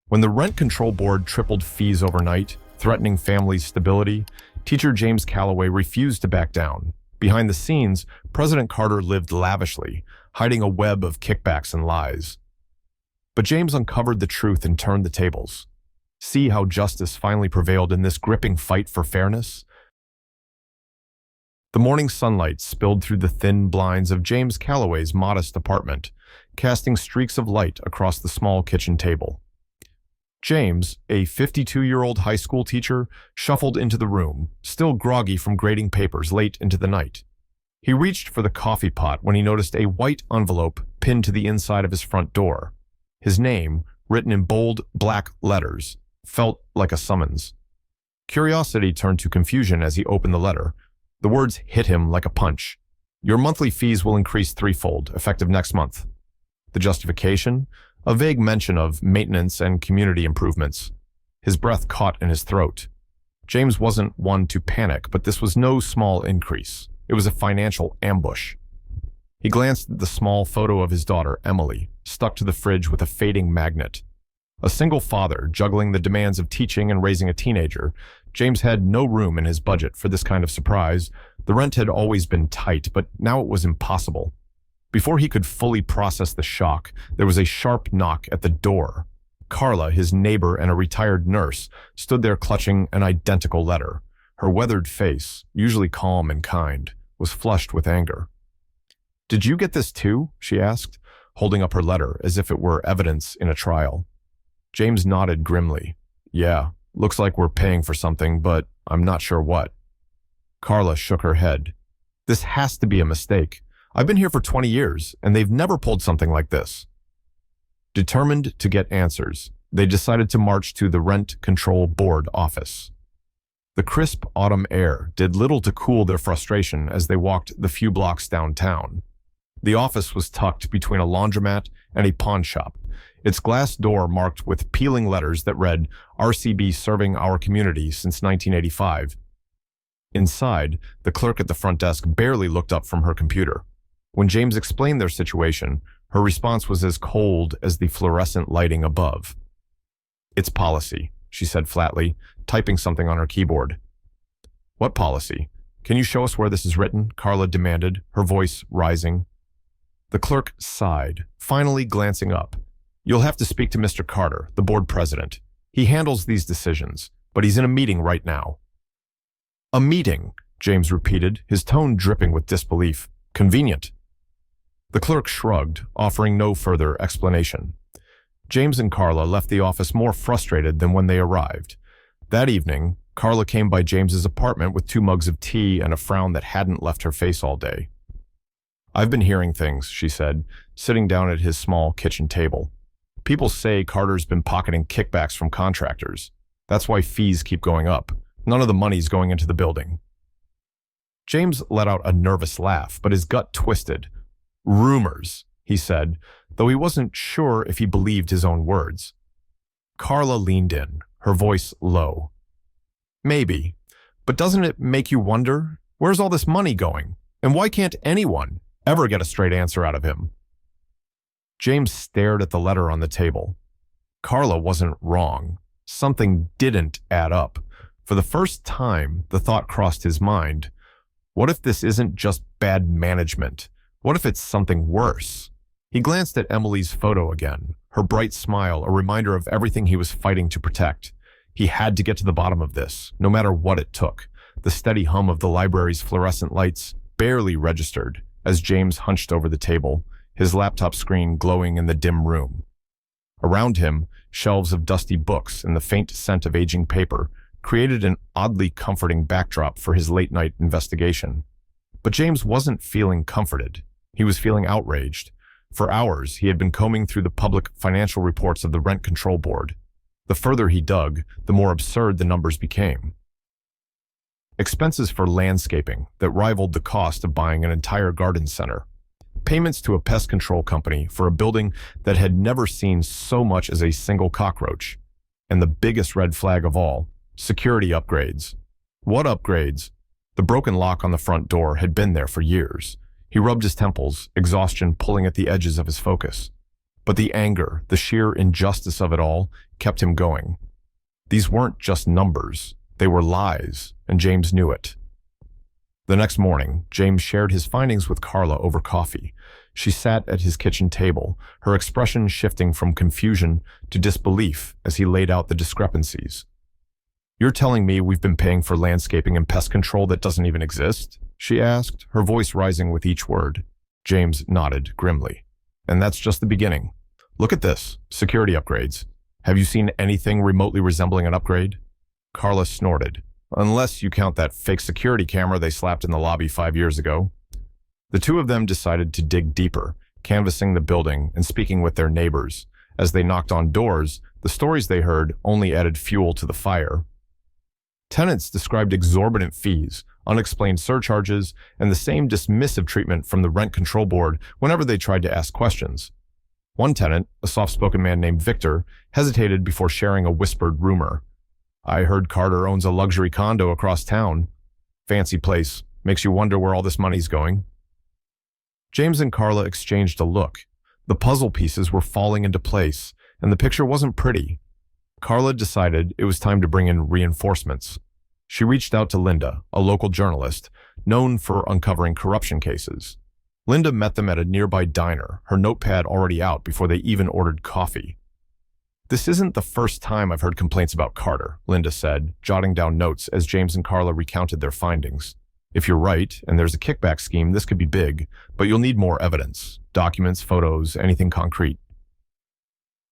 When the rent control board tripled fees overnight, threatening families' stability, teacher James Calloway refused to back down. Behind the scenes, President Carter lived lavishly, hiding a web of kickbacks and lies. But James uncovered the truth and turned the tables. See how justice finally prevailed in this gripping fight for fairness? The morning sunlight spilled through the thin blinds of James Calloway's modest apartment, casting streaks of light across the small kitchen table. James, a 52-year-old high school teacher, shuffled into the room, still groggy from grading papers late into the night. He reached for the coffee pot when he noticed a white envelope pinned to the inside of his front door. His name, written in bold black letters, felt like a summons. Curiosity turned to confusion as he opened the letter. The words hit him like a punch. Your monthly fees will increase threefold, effective next month. The justification? A vague mention of maintenance and community improvements. His breath caught in his throat. James wasn't one to panic, but this was no small increase. It was a financial ambush. He glanced at the small photo of his daughter, Emily, stuck to the fridge with a fading magnet. A single father juggling the demands of teaching and raising a teenager, James had no room in his budget for this kind of surprise. The rent had always been tight, but now it was impossible. Before he could fully process the shock, there was a sharp knock at the door. Carla, his neighbor and a retired nurse, stood there clutching an identical letter. Her weathered face, usually calm and kind, was flushed with anger. "Did you get this too?" she asked, holding up her letter as if it were evidence in a trial. James nodded grimly. "Yeah, looks like we're paying for something, but I'm not sure what." Carla shook her head. "This has to be a mistake. I've been here for 20 years, and they've never pulled something like this." Determined to get answers, they decided to march to the Rent Control Board office. The crisp autumn air did little to cool their frustration as they walked the few blocks downtown. The office was tucked between a laundromat and a pawn shop, its glass door marked with peeling letters that read, "RCB serving our community since 1985. Inside, the clerk at the front desk barely looked up from her computer. When James explained their situation, her response was as cold as the fluorescent lighting above. "It's policy," she said flatly, typing something on her keyboard. "What policy? Can you show us where this is written?" Carla demanded, her voice rising. The clerk sighed, finally glancing up. "You'll have to speak to Mr. Carter, the board president. He handles these decisions, but he's in a meeting right now." "A meeting," James repeated, his tone dripping with disbelief. "Convenient." The clerk shrugged, offering no further explanation. James and Carla left the office more frustrated than when they arrived. That evening, Carla came by James's apartment with 2 mugs of tea and a frown that hadn't left her face all day. "I've been hearing things," she said, sitting down at his small kitchen table. "People say Carter's been pocketing kickbacks from contractors. That's why fees keep going up. None of the money's going into the building." James let out a nervous laugh, but his gut twisted. "Rumors," he said, though he wasn't sure if he believed his own words. Carla leaned in, her voice low. "Maybe, but doesn't it make you wonder, where's all this money going? And why can't anyone ever get a straight answer out of him?" James stared at the letter on the table. Carla wasn't wrong. Something didn't add up. For the first time, the thought crossed his mind. What if this isn't just bad management? What if it's something worse? He glanced at Emily's photo again, her bright smile a reminder of everything he was fighting to protect. He had to get to the bottom of this, no matter what it took. The steady hum of the library's fluorescent lights barely registered as James hunched over the table, his laptop screen glowing in the dim room. Around him, shelves of dusty books and the faint scent of aging paper created an oddly comforting backdrop for his late-night investigation. But James wasn't feeling comforted. He was feeling outraged. For hours, he had been combing through the public financial reports of the Rent Control Board. The further he dug, the more absurd the numbers became. Expenses for landscaping that rivaled the cost of buying an entire garden center. Payments to a pest control company for a building that had never seen so much as a single cockroach. And the biggest red flag of all, security upgrades. What upgrades? The broken lock on the front door had been there for years. He rubbed his temples, exhaustion pulling at the edges of his focus. But the anger, the sheer injustice of it all, kept him going. These weren't just numbers, they were lies, and James knew it. The next morning, James shared his findings with Carla over coffee. She sat at his kitchen table, her expression shifting from confusion to disbelief as he laid out the discrepancies. "You're telling me we've been paying for landscaping and pest control that doesn't even exist?" she asked, her voice rising with each word. James nodded grimly. "And that's just the beginning. Look at this, security upgrades. Have you seen anything remotely resembling an upgrade?" Carla snorted. "Unless you count that fake security camera they slapped in the lobby 5 years ago." The two of them decided to dig deeper, canvassing the building and speaking with their neighbors. As they knocked on doors, the stories they heard only added fuel to the fire. Tenants described exorbitant fees, unexplained surcharges, and the same dismissive treatment from the rent control board whenever they tried to ask questions. One tenant, a soft-spoken man named Victor, hesitated before sharing a whispered rumor. "I heard Carter owns a luxury condo across town. Fancy place. Makes you wonder where all this money's going." James and Carla exchanged a look. The puzzle pieces were falling into place, and the picture wasn't pretty. Carla decided it was time to bring in reinforcements. She reached out to Linda, a local journalist, known for uncovering corruption cases. Linda met them at a nearby diner, her notepad already out before they even ordered coffee. "This isn't the first time I've heard complaints about Carter," Linda said, jotting down notes as James and Carla recounted their findings. "If you're right, and there's a kickback scheme, this could be big, but you'll need more evidence. Documents, photos, anything concrete."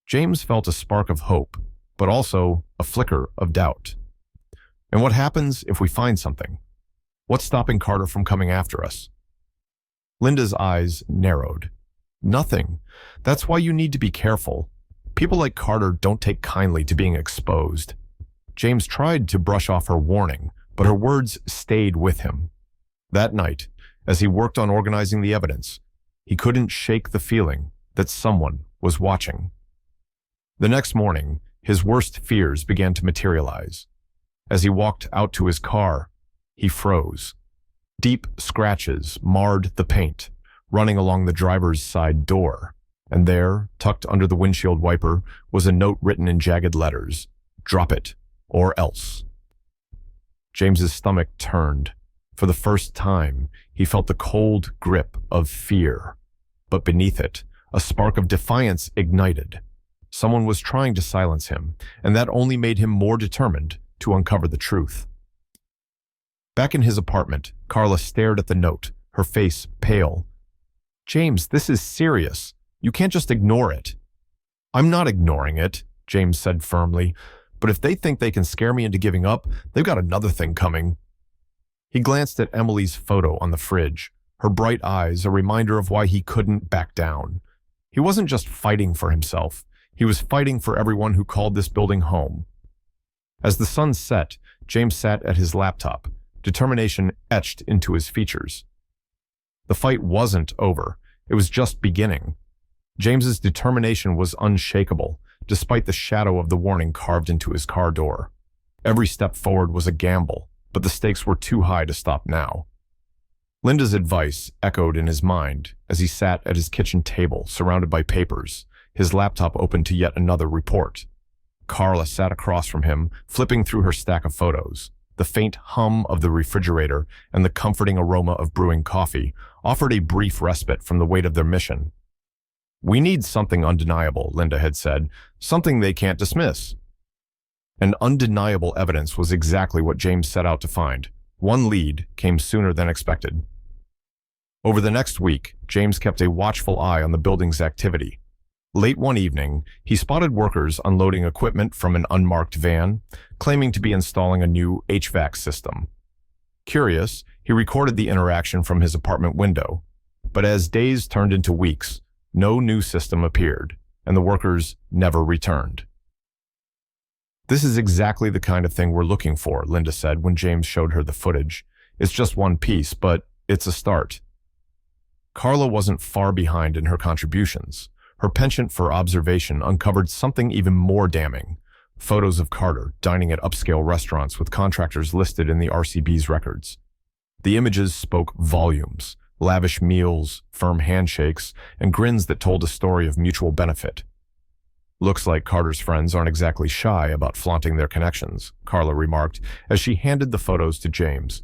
James felt a spark of hope, but also a flicker of doubt. "And what happens if we find something? What's stopping Carter from coming after us?" Linda's eyes narrowed. "Nothing. That's why you need to be careful. People like Carter don't take kindly to being exposed." James tried to brush off her warning, but her words stayed with him. That night, as he worked on organizing the evidence, he couldn't shake the feeling that someone was watching. The next morning, his worst fears began to materialize. As he walked out to his car, he froze. Deep scratches marred the paint, running along the driver's side door. And there, tucked under the windshield wiper, was a note written in jagged letters: "Drop it, or else." James's stomach turned. For the first time, he felt the cold grip of fear. But beneath it, a spark of defiance ignited. Someone was trying to silence him, and that only made him more determined to uncover the truth. Back in his apartment, Carla stared at the note, her face pale. "James, this is serious. You can't just ignore it." "I'm not ignoring it," James said firmly, "but if they think they can scare me into giving up, they've got another thing coming." He glanced at Emily's photo on the fridge, her bright eyes a reminder of why he couldn't back down. He wasn't just fighting for himself, he was fighting for everyone who called this building home. As the sun set, James sat at his laptop, determination etched into his features. The fight wasn't over, it was just beginning. James's determination was unshakable, despite the shadow of the warning carved into his car door. Every step forward was a gamble, but the stakes were too high to stop now. Linda's advice echoed in his mind as he sat at his kitchen table, surrounded by papers, his laptop open to yet another report. Carla sat across from him, flipping through her stack of photos. The faint hum of the refrigerator and the comforting aroma of brewing coffee offered a brief respite from the weight of their mission. "We need something undeniable," Linda had said, "something they can't dismiss." And undeniable evidence was exactly what James set out to find. One lead came sooner than expected. Over the next week, James kept a watchful eye on the building's activity. Late one evening, he spotted workers unloading equipment from an unmarked van, claiming to be installing a new HVAC system. Curious, he recorded the interaction from his apartment window. But as days turned into weeks, no new system appeared, and the workers never returned. "This is exactly the kind of thing we're looking for," Linda said when James showed her the footage. "It's just one piece, but it's a start." Carla wasn't far behind in her contributions. Her penchant for observation uncovered something even more damning: photos of Carter dining at upscale restaurants with contractors listed in the RCB's records. The images spoke volumes, lavish meals, firm handshakes, and grins that told a story of mutual benefit. "Looks like Carter's friends aren't exactly shy about flaunting their connections," Carla remarked as she handed the photos to James.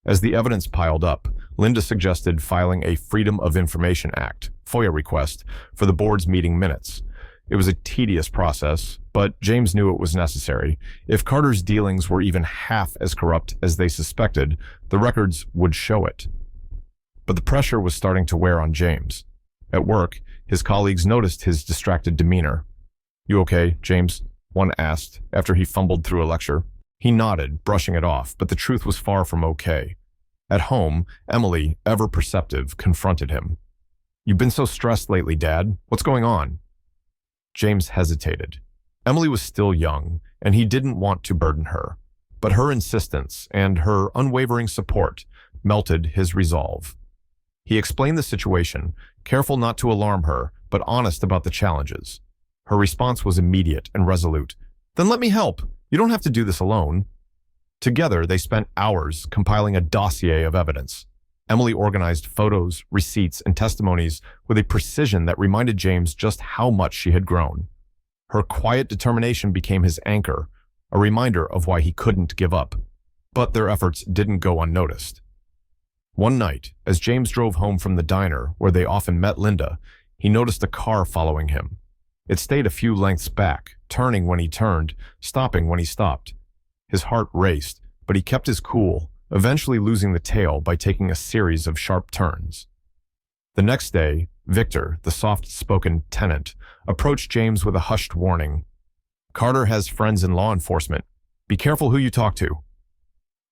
As the evidence piled up, Linda suggested filing a Freedom of Information Act (FOIA) request for the board's meeting minutes. It was a tedious process, but James knew it was necessary. If Carter's dealings were even half as corrupt as they suspected, the records would show it. But the pressure was starting to wear on James. At work, his colleagues noticed his distracted demeanor. "You okay, James?" one asked after he fumbled through a lecture. He nodded, brushing it off, but the truth was far from okay. At home, Emily, ever perceptive, confronted him. "You've been so stressed lately, Dad. What's going on?" James hesitated. Emily was still young, and he didn't want to burden her. But her insistence and her unwavering support melted his resolve. He explained the situation, careful not to alarm her, but honest about the challenges. Her response was immediate and resolute. "Then let me help. You don't have to do this alone." Together, they spent hours compiling a dossier of evidence. Emily organized photos, receipts, and testimonies with a precision that reminded James just how much she had grown. Her quiet determination became his anchor, a reminder of why he couldn't give up. But their efforts didn't go unnoticed. One night, as James drove home from the diner where they often met Linda, he noticed a car following him. It stayed a few lengths back, turning when he turned, stopping when he stopped. His heart raced, but he kept his cool, eventually losing the tail by taking a series of sharp turns. The next day, Victor, the soft-spoken tenant, approached James with a hushed warning. "Carter has friends in law enforcement. Be careful who you talk to."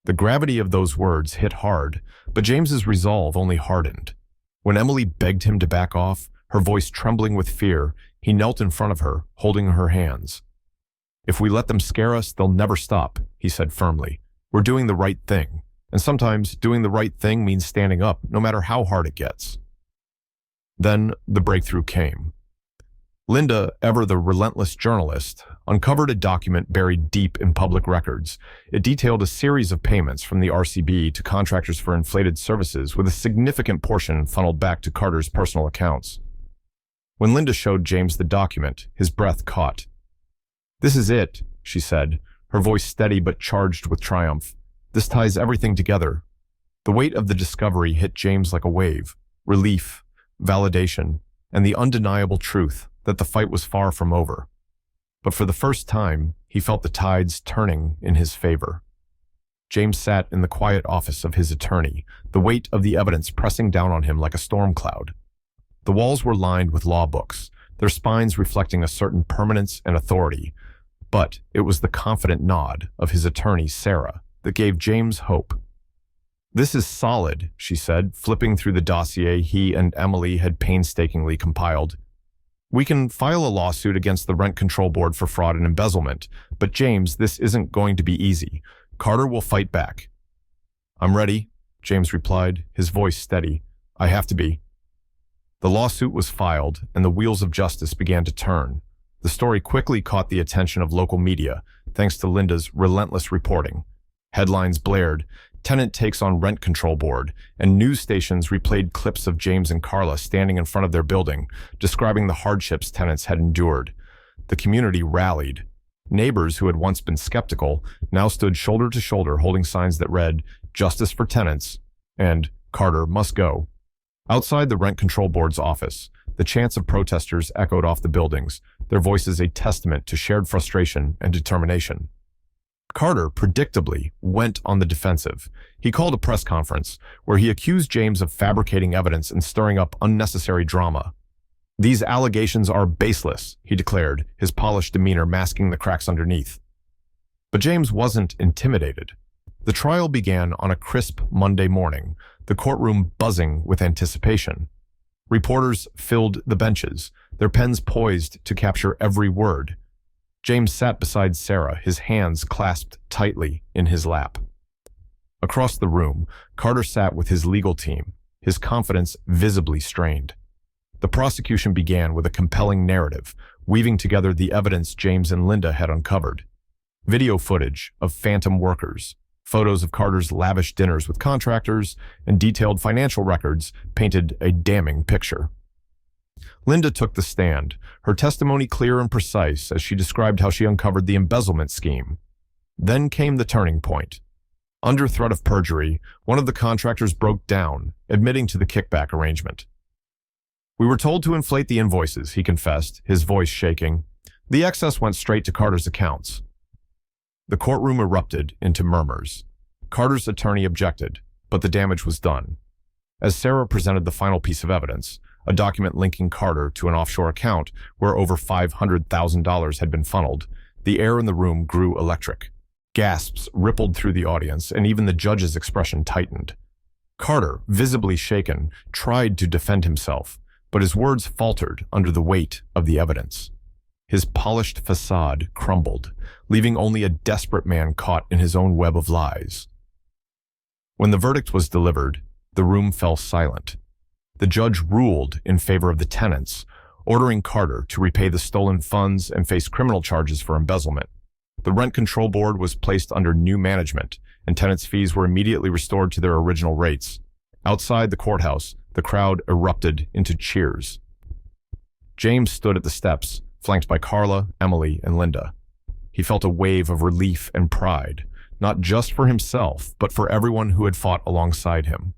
The gravity of those words hit hard, but James's resolve only hardened. When Emily begged him to back off, her voice trembling with fear, he knelt in front of her, holding her hands. "If we let them scare us, they'll never stop," he said firmly. "We're doing the right thing. And sometimes doing the right thing means standing up, no matter how hard it gets." Then the breakthrough came. Linda, ever the relentless journalist, uncovered a document buried deep in public records. It detailed a series of payments from the RCB to contractors for inflated services, with a significant portion funneled back to Carter's personal accounts. When Linda showed James the document, his breath caught. "This is it," she said, her voice steady but charged with triumph. "This ties everything together." The weight of the discovery hit James like a wave. Relief, validation, and the undeniable truth that the fight was far from over. But for the first time, he felt the tides turning in his favor. James sat in the quiet office of his attorney, the weight of the evidence pressing down on him like a storm cloud. The walls were lined with law books, their spines reflecting a certain permanence and authority. But it was the confident nod of his attorney, Sarah, that gave James hope. "This is solid," she said, flipping through the dossier he and Emily had painstakingly compiled. "We can file a lawsuit against the Rent Control Board for fraud and embezzlement, but James, this isn't going to be easy. Carter will fight back." "I'm ready," James replied, his voice steady. "I have to be." The lawsuit was filed, and the wheels of justice began to turn. The story quickly caught the attention of local media, thanks to Linda's relentless reporting. Headlines blared, "Tenant takes on Rent Control Board," and news stations replayed clips of James and Carla standing in front of their building, describing the hardships tenants had endured. The community rallied. Neighbors who had once been skeptical now stood shoulder to shoulder holding signs that read, "Justice for tenants," and "Carter must go." Outside the Rent Control Board's office, the chants of protesters echoed off the buildings, their voices a testament to shared frustration and determination. Carter, predictably, went on the defensive. He called a press conference, where he accused James of fabricating evidence and stirring up unnecessary drama. "These allegations are baseless," he declared, his polished demeanor masking the cracks underneath. But James wasn't intimidated. The trial began on a crisp Monday morning, the courtroom buzzing with anticipation. Reporters filled the benches, their pens poised to capture every word. James sat beside Sarah, his hands clasped tightly in his lap. Across the room, Carter sat with his legal team, his confidence visibly strained. The prosecution began with a compelling narrative, weaving together the evidence James and Linda had uncovered. Video footage of phantom workers, Photos of Carter's lavish dinners with contractors and detailed financial records painted a damning picture. Linda took the stand, her testimony clear and precise as she described how she uncovered the embezzlement scheme. Then came the turning point. Under threat of perjury, one of the contractors broke down, admitting to the kickback arrangement. "We were told to inflate the invoices," he confessed, his voice shaking. "The excess went straight to Carter's accounts." The courtroom erupted into murmurs. Carter's attorney objected, but the damage was done. As Sarah presented the final piece of evidence, a document linking Carter to an offshore account where over $500,000 had been funneled, the air in the room grew electric. Gasps rippled through the audience, and even the judge's expression tightened. Carter, visibly shaken, tried to defend himself, but his words faltered under the weight of the evidence. His polished facade crumbled, leaving only a desperate man caught in his own web of lies. When the verdict was delivered, the room fell silent. The judge ruled in favor of the tenants, ordering Carter to repay the stolen funds and face criminal charges for embezzlement. The rent control board was placed under new management, and tenants' fees were immediately restored to their original rates. Outside the courthouse, the crowd erupted into cheers. James stood at the steps, flanked by Carla, Emily, and Linda. He felt a wave of relief and pride, not just for himself, but for everyone who had fought alongside him.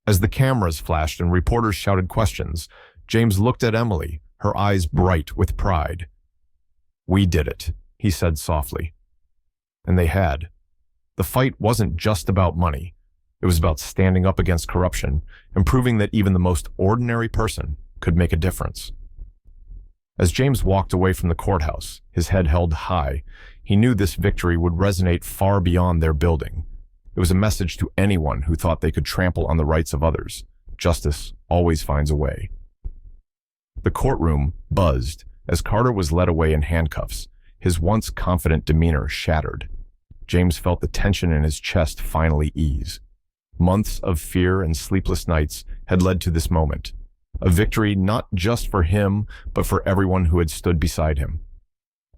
As the cameras flashed and reporters shouted questions, James looked at Emily, her eyes bright with pride. "We did it," he said softly. And they had. The fight wasn't just about money. It was about standing up against corruption and proving that even the most ordinary person could make a difference. As James walked away from the courthouse, his head held high, he knew this victory would resonate far beyond their building. It was a message to anyone who thought they could trample on the rights of others. Justice always finds a way. The courtroom buzzed as Carter was led away in handcuffs, his once confident demeanor shattered. James felt the tension in his chest finally ease. Months of fear and sleepless nights had led to this moment. A victory not just for him, but for everyone who had stood beside him.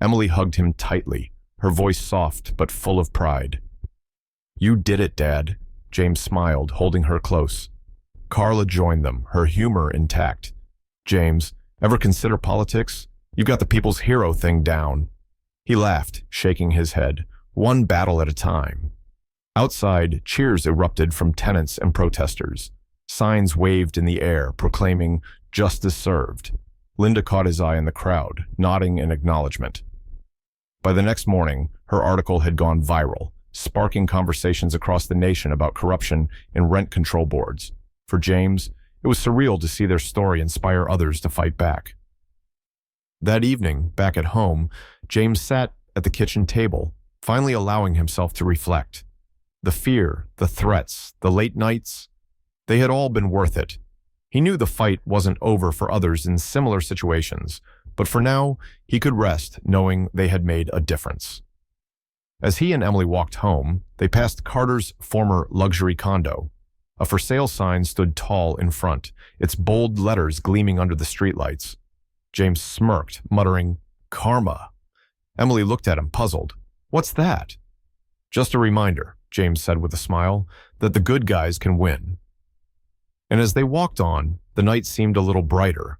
Emily hugged him tightly, her voice soft but full of pride. "You did it, Dad," James smiled, holding her close. Carla joined them, her humor intact. "James, ever consider politics? You've got the people's hero thing down." He laughed, shaking his head, one battle at a time. Outside, cheers erupted from tenants and protesters. Signs waved in the air, proclaiming "justice served." Linda caught his eye in the crowd, nodding in acknowledgement. By the next morning, her article had gone viral, sparking conversations across the nation about corruption in rent control boards. For James, it was surreal to see their story inspire others to fight back. That evening, back at home, James sat at the kitchen table, finally allowing himself to reflect. The fear, the threats, the late nights, they had all been worth it. He knew the fight wasn't over for others in similar situations, but for now, he could rest knowing they had made a difference. As he and Emily walked home, they passed Carter's former luxury condo. A for sale sign stood tall in front, its bold letters gleaming under the streetlights. James smirked, muttering, "Karma." Emily looked at him, puzzled. "What's that?" "Just a reminder," James said with a smile, "that the good guys can win." And as they walked on, the night seemed a little brighter.